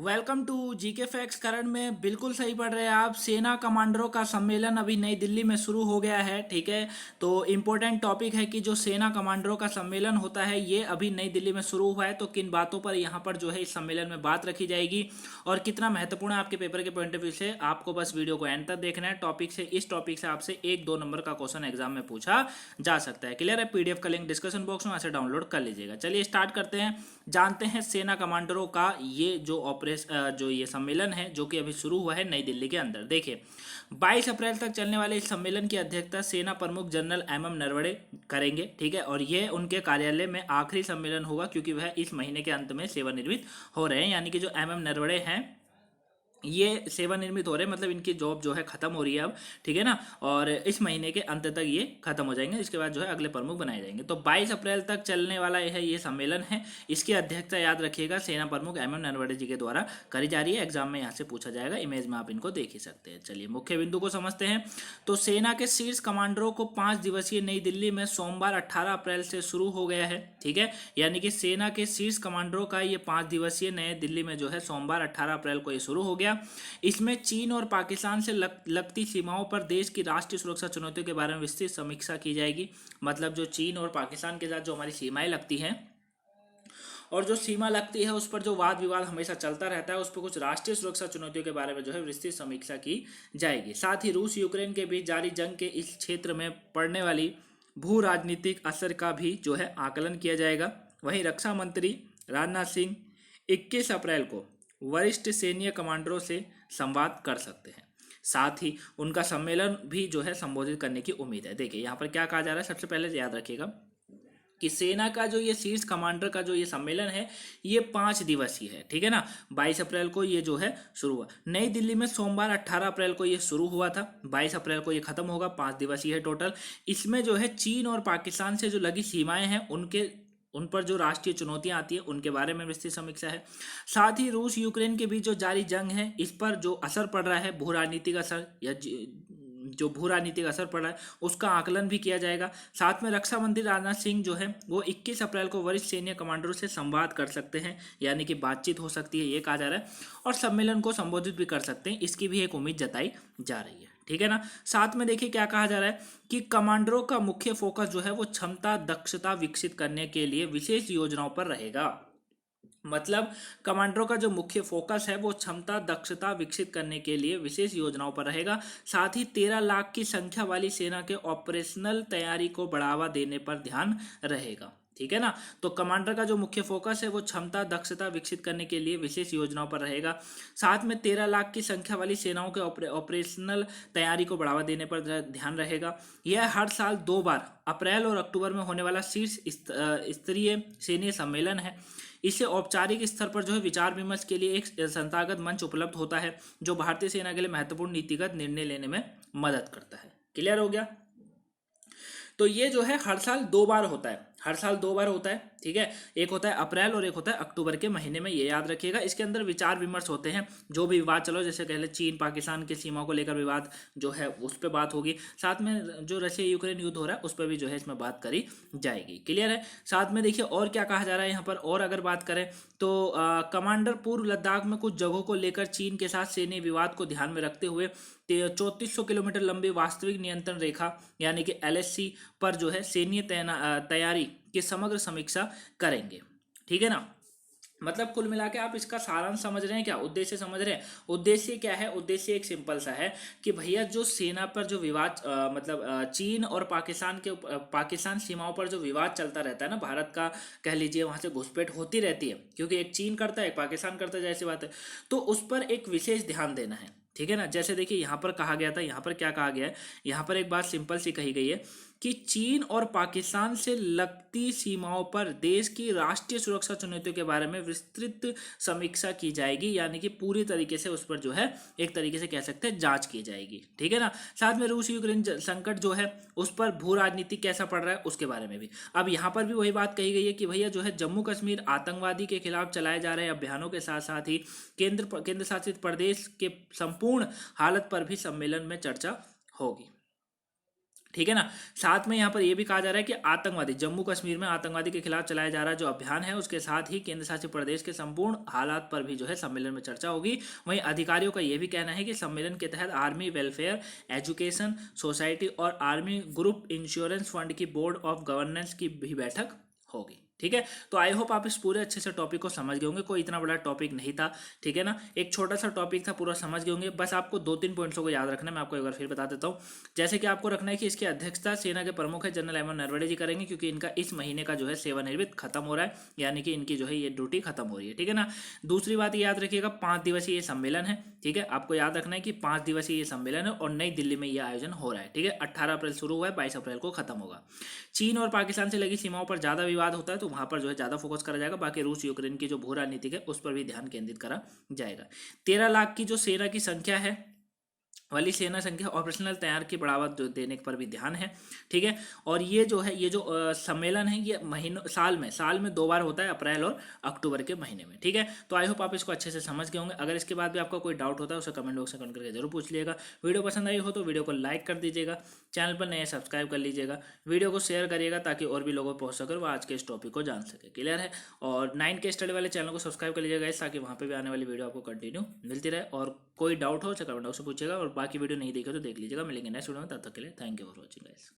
Welcome to GK facts. करण में बिल्कुल सही पढ़ रहे हैं आप। सेना कमांडरों का सम्मेलन अभी नई दिल्ली में शुरू हो गया है। ठीक है, तो इम्पोर्टेंट टॉपिक है कि जो सेना कमांडरों का सम्मेलन होता है ये अभी नई दिल्ली में शुरू हुआ है। तो किन बातों पर यहाँ पर जो है इस सम्मेलन में बात रखी जाएगी और कितना महत्वपूर्ण है आपके पेपर के पॉइंट ऑफ व्यू से, आपको बस वीडियो को एंड तक देखना है। टॉपिक से इस टॉपिक से आपसे 1-2 नंबर का क्वेश्चन एग्जाम में पूछा जा सकता है। क्लियर है? पीडीएफ का लिंक डिस्क्रिप्शन बॉक्स में, वहाँ से डाउनलोड कर लीजिएगा। चलिए स्टार्ट करते हैं, जानते हैं सेना कमांडरों का ये जो ऑपरेशन जो ये सम्मेलन है जो कि अभी शुरू हुआ है नई दिल्ली के अंदर। देखिए 22 अप्रैल तक चलने वाले इस सम्मेलन की अध्यक्षता सेना प्रमुख जनरल एम नरवणे करेंगे। ठीक है, और ये उनके कार्यालय में आखिरी सम्मेलन होगा क्योंकि वह इस महीने के अंत में सेवानिवृत्त हो रहे हैं। यानी कि जो एम नरवणे हैं ये सेवानिवृत्त हो रहे हैं, मतलब इनकी जॉब जो है खत्म हो रही है अब। ठीक है ना, और इस महीने के अंत तक ये खत्म हो जाएंगे। इसके बाद जो है अगले प्रमुख बनाए जाएंगे। तो 22 अप्रैल तक चलने वाला ये सम्मेलन है। इसकी अध्यक्षता याद रखिएगा सेना प्रमुख एम नरवणे जी के द्वारा करी जा रही है। एग्जाम में यहाँ से पूछा जाएगा, इमेज में आप इनको देख ही सकते हैं। चलिए मुख्य बिंदु को समझते हैं। तो सेना के शीर्ष कमांडरों को 5 दिवसीय नई दिल्ली में सोमवार 18 अप्रैल से शुरू हो गया है। ठीक है, यानी कि सेना के शीर्ष कमांडरों का ये 5 दिवसीय नए दिल्ली में जो है सोमवार 18 अप्रैल को ये शुरू हो गया। इसमें चीन और पाकिस्तान से लगती सीमाओं पर देश की राष्ट्रीय सुरक्षा चुनौतियों के बारे में विस्तृत समीक्षा की जाएगी। मतलब जो चीन और पाकिस्तान के साथ जो हमारी सीमाएं लगती हैं और जो सीमा लगती है उस पर जो वाद विवाद हमेशा चलता रहता है, उस पर कुछ राष्ट्रीय सुरक्षा चुनौतियों के बारे में जो है विस्तृत समीक्षा की जाएगी। साथ ही रूस यूक्रेन के बीच जारी जंग के इस क्षेत्र में पड़ने वाली भू राजनीतिक असर का भी जो है आकलन किया जाएगा। वहीं रक्षा मंत्री राजनाथ सिंह 21 अप्रैल को वरिष्ठ सैन्य कमांडरों से संवाद कर सकते हैं। साथ ही उनका सम्मेलन भी जो है संबोधित करने की उम्मीद है। देखिए यहाँ पर क्या कहा जा रहा है, सबसे पहले याद रखिएगा कि सेना का जो ये शीर्ष कमांडर का जो ये सम्मेलन है ये 5 दिवसीय है। ठीक है ना, 22 अप्रैल को ये जो है शुरू हुआ नई दिल्ली में, सोमवार 18 अप्रैल को ये शुरू हुआ था, 22 अप्रैल को ये खत्म होगा। 5 दिवसीय है टोटल। इसमें जो है चीन और पाकिस्तान से जो लगी सीमाएं हैं उन पर जो राष्ट्रीय चुनौतियां आती है उनके बारे में विस्तृत समीक्षा है। साथ ही रूस यूक्रेन के बीच जो जारी जंग है इस पर जो असर पड़ रहा है, भू राजनीतिक असर या जो भू राजनीतिक असर पड़ रहा है उसका आकलन भी किया जाएगा। साथ में रक्षा मंत्री राजनाथ सिंह जो है वो 21 अप्रैल को वरिष्ठ सैन्य कमांडरों से संवाद कर सकते हैं, यानी कि बातचीत हो सकती है ये कहा जा रहा है, और सम्मेलन को संबोधित भी कर सकते हैं, इसकी भी एक उम्मीद जताई जा रही है। ठीक है ना, साथ में देखिए क्या कहा जा रहा है कि कमांडरों का मुख्य फोकस जो है वो क्षमता दक्षता विकसित करने के लिए विशेष योजनाओं पर रहेगा। मतलब कमांडरों का जो मुख्य फोकस है वो क्षमता दक्षता विकसित करने के लिए विशेष योजनाओं पर रहेगा। साथ ही 13 लाख की संख्या वाली सेना के ऑपरेशनल तैयारी को बढ़ावा देने पर ध्यान रहेगा। ठीक है ना, तो कमांडर का जो मुख्य फोकस है वो क्षमता दक्षता विकसित करने के लिए विशेष योजनाओं पर रहेगा। साथ में 13 लाख की संख्या वाली सेनाओं के ऑपरेशनल तैयारी को बढ़ावा देने पर ध्यान रहेगा। यह हर साल 2 बार अप्रैल और अक्टूबर में होने वाला शीर्ष स्तरीय सैन्य सम्मेलन है। इससे औपचारिक स्तर पर जो है विचार विमर्श के लिए एक संस्थागत मंच उपलब्ध होता है जो भारतीय सेना के लिए महत्वपूर्ण नीतिगत निर्णय लेने में मदद करता है। क्लियर हो गया? तो ये जो है हर साल 2 बार होता है, हर साल 2 बार होता है। ठीक है, एक होता है अप्रैल और एक होता है अक्टूबर के महीने में, ये याद रखिएगा। इसके अंदर विचार विमर्श होते हैं, जो भी विवाद चलो, जैसे कह ले चीन पाकिस्तान की सीमाओं को लेकर विवाद जो है उस पर बात होगी। साथ में जो रशिया यूक्रेन युद्ध हो रहा है उस पर भी जो है इसमें बात करी जाएगी। क्लियर है? साथ में देखिए और क्या कहा जा रहा है यहाँ पर, और अगर बात करें तो कमांडर पूर्व लद्दाख में कुछ जगहों को लेकर चीन के साथ सैन्य विवाद को ध्यान में रखते हुए 3400 किलोमीटर लंबी वास्तविक नियंत्रण रेखा यानी कि एलएससी पर जो है सैन्य तैयारी की समग्र समीक्षा करेंगे। ठीक है ना, मतलब कुल मिला के आप इसका सारांश समझ रहे हैं, क्या उद्देश्य समझ रहे हैं? उद्देश्य क्या है? उद्देश्य एक सिंपल सा है कि भैया जो सेना पर जो विवाद चीन और पाकिस्तान सीमाओं पर जो विवाद चलता रहता है ना, भारत का कह लीजिए वहां से घुसपैठ होती रहती है क्योंकि एक चीन करता है एक पाकिस्तान करता है, जैसी बात है, तो उस पर एक विशेष ध्यान देना है। ठीक है ना, जैसे देखिए यहाँ पर कहा गया था, यहाँ पर क्या कहा गया है, यहाँ पर एक बात सिंपल सी कही गई है कि चीन और पाकिस्तान से लगती सीमाओं पर देश की राष्ट्रीय सुरक्षा चुनौतियों के बारे में विस्तृत समीक्षा की जाएगी, यानी कि पूरी तरीके से उस पर जो है एक तरीके से कह सकते हैं जांच की जाएगी। ठीक है ना, साथ में रूस यूक्रेन संकट जो है उस पर भू राजनीति कैसा पड़ रहा है उसके बारे में भी। अब यहाँ पर भी वही बात कही गई है कि भैया जो है जम्मू कश्मीर आतंकवादी के खिलाफ चलाए जा रहे अभियानों के साथ साथ ही केंद्र शासित प्रदेश के संपूर्ण हालत पर भी सम्मेलन में चर्चा होगी। ठीक है ना। साथ में यहाँ पर यह भी कहा जा रहा है कि आतंकवादी जम्मू कश्मीर में आतंकवादी के खिलाफ चलाया जा रहा जो अभियान है उसके साथ ही केंद्र शासित प्रदेश के संपूर्ण हालात पर भी जो है सम्मेलन में चर्चा होगी। वहीं अधिकारियों का यह भी कहना है कि सम्मेलन के तहत आर्मी वेलफेयर एजुकेशन सोसाइटी और आर्मी ग्रुप इंश्योरेंस फंड की बोर्ड ऑफ गवर्नेंस की भी बैठक होगी। ठीक है, तो आई होप आप इस पूरे अच्छे से टॉपिक को समझ गए होंगे। कोई इतना बड़ा टॉपिक नहीं था, ठीक है ना, एक छोटा सा टॉपिक था, पूरा समझ गए होंगे। बस आपको 2-3 पॉइंट्सों को याद रखना है, मैं आपको एक बार फिर बता देता हूँ। जैसे कि आपको रखना है कि इसकी अध्यक्षता सेना के प्रमुख है जनरल एम एम नरवणे जी करेंगे, क्योंकि इनका इस महीने का जो है सेवानिवृत्त खत्म हो रहा है, यानी कि इनकी जो है ये ड्यूटी खत्म हो रही है। ठीक है ना। दूसरी बात याद रखिएगा, 5 दिवसीय ये सम्मेलन है। ठीक है, आपको याद रखना है कि 5 दिवसीय ये सम्मेलन है और नई दिल्ली में यह आयोजन हो रहा है। ठीक है, 18 अप्रैल शुरू हुआ है, 22 अप्रैल को खत्म होगा। चीन और पाकिस्तान से लगी सीमाओं पर ज्यादा विवाद होता है, तो वहां पर जो है ज्यादा फोकस करा जाएगा। बाकी रूस यूक्रेन की जो भू राजनीतिक है उस पर भी ध्यान केंद्रित करा जाएगा। 13 लाख की जो सेना की संख्या है वाली सेना संख्या ऑपरेशनल तैयार की बढ़ावा देने पर भी ध्यान है। ठीक है, और ये जो है ये जो सम्मेलन है ये महीनों साल में 2 बार होता है, अप्रैल और अक्टूबर के महीने में। ठीक है, तो आई होप आप इसको अच्छे से समझ गए होंगे। अगर इसके बाद भी आपका कोई डाउट होता है उसे कमेंट बॉक्स में कमेंट करके जरूर पूछ लीजिएगा। वीडियो पसंद आई हो तो वीडियो को लाइक कर दीजिएगा, चैनल पर नए सब्सक्राइब कर लीजिएगा, वीडियो को शेयर करिएगा ताकि और भी लोगों को पहुंच सके वो आज के इस टॉपिक को जान सके। क्लियर है। और 9 के स्टडी वाले चैनल को सब्सक्राइब कर लीजिएगा ताकि वहाँ पे भी आने वाली वीडियो आपको कंटिन्यू मिलती रहे। और कोई डाउट हो तो कमेंट बॉक्स में पूछेगा, और बाकी वीडियो नहीं देखा तो देख लीजिएगा। मिलेंगे नेक्स्ट वीडियो में, तब तक के लिए thank you for watching guys.